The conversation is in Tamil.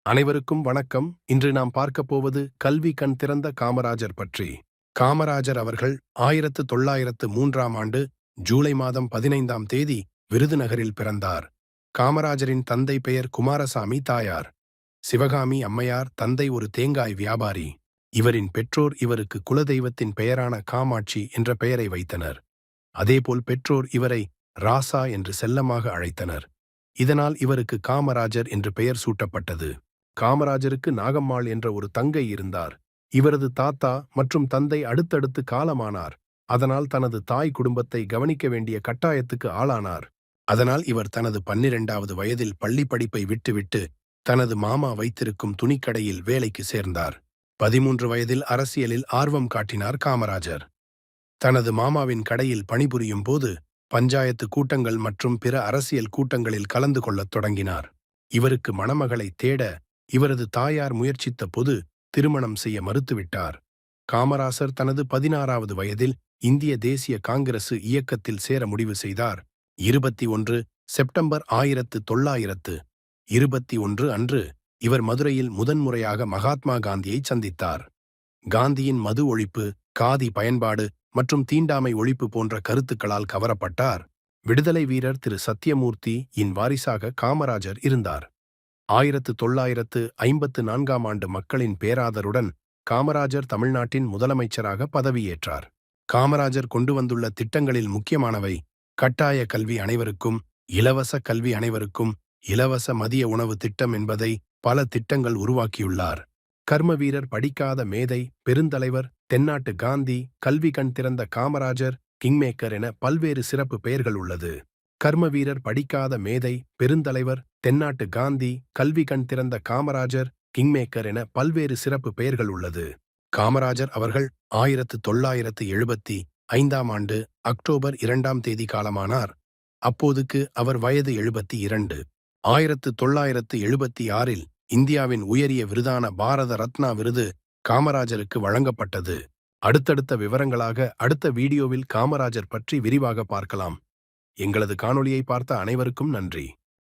அனைவருக்கும் வணக்கம். இன்று நாம் பார்க்கப் போவது கல்வி கண் திறந்த காமராஜர் பற்றி. காமராஜர் அவர்கள் 1903ஆம் ஆண்டு ஜூலை மாதம் 15ஆம் தேதி விருதுநகரில் பிறந்தார். காமராஜரின் தந்தை பெயர் குமாரசாமி, தாயார் சிவகாமி அம்மையார். தந்தை ஒரு தேங்காய் வியாபாரி. இவரின் பெற்றோர் இவருக்கு குலதெய்வத்தின் பெயரான காமாட்சி என்ற பெயரை வைத்தனர். அதேபோல் பெற்றோர் இவரை ராசா என்று செல்லமாக அழைத்தனர். இதனால் இவருக்கு காமராஜர் என்று பெயர் சூட்டப்பட்டது. காமராஜருக்கு நாகம்மாள் என்ற ஒரு தங்கை இருந்தார். இவரது தாத்தா மற்றும் தந்தை அடுத்தடுத்து காலமானார். அதனால் தனது தாய் குடும்பத்தை கவனிக்க வேண்டிய கட்டாயத்துக்கு ஆளானார். அதனால் இவர் தனது 12வது வயதில் பள்ளி படிப்பை விட்டுவிட்டு தனது மாமா வைத்திருக்கும் துணிக்கடையில் வேலைக்கு சேர்ந்தார். 13 வயதில் அரசியலில் ஆர்வம் காட்டினார் காமராஜர். தனது மாமாவின் கடையில் பணிபுரியும் போது பஞ்சாயத்து கூட்டங்கள் மற்றும் பிற அரசியல் கூட்டங்களில் கலந்து கொள்ளத் தொடங்கினார். இவருக்கு மணமகளை தேட இவரது தாயார் முயற்சித்த போது திருமணம் செய்ய மறுத்துவிட்டார். காமராசர் தனது 16வது வயதில் இந்திய தேசிய காங்கிரசு இயக்கத்தில் சேர முடிவு செய்தார். 21 செப்டம்பர் 1921 அன்று இவர் மதுரையில் முதன்முறையாக மகாத்மா காந்தியை சந்தித்தார். காந்தியின் மது ஒழிப்பு, காதி பயன்பாடு மற்றும் தீண்டாமை ஒழிப்பு போன்ற கருத்துக்களால் கவரப்பட்டார். விடுதலை வீரர் திரு சத்தியமூர்த்தி இன் வாரிசாக காமராஜர் இருந்தார். 1954ஆம் ஆண்டு மக்களின் பேராதருடன் காமராஜர் தமிழ்நாட்டின் முதலமைச்சராக பதவியேற்றார். காமராஜர் கொண்டு வந்துள்ள திட்டங்களில் முக்கியமானவை கட்டாய கல்வி அனைவருக்கும், இலவச கல்வி அனைவருக்கும், இலவச மதிய உணவு திட்டம் என்பதை பல திட்டங்கள் உருவாக்கியுள்ளார். கர்மவீரர், படிக்காத மேதை, பெருந்தலைவர், தென்னாட்டு காந்தி, கல்வி கண் திறந்த காமராஜர், கிங்மேக்கர் என பல்வேறு சிறப்பு பெயர்கள் உள்ளது. கர்மவீரர், படிக்காத மேதை, பெருந்தலைவர், தென்னாட்டு காந்தி, கல்வி கண் திறந்த காமராஜர், கிங்மேக்கர் என பல்வேறு சிறப்பு பெயர்கள் உள்ளது. காமராஜர் அவர்கள் 1975ஆம் ஆண்டு அக்டோபர் 2ஆம் தேதி காலமானார். அப்போதுக்கு அவர் வயது 72. 1976இல் இந்தியாவின் உயரிய விருதான பாரத ரத்னா விருது காமராஜருக்கு வழங்கப்பட்டது. அடுத்தடுத்த விவரங்களாக அடுத்த வீடியோவில் காமராஜர் பற்றி விரிவாக பார்க்கலாம். எங்களது காணொளியை பார்த்த அனைவருக்கும் நன்றி.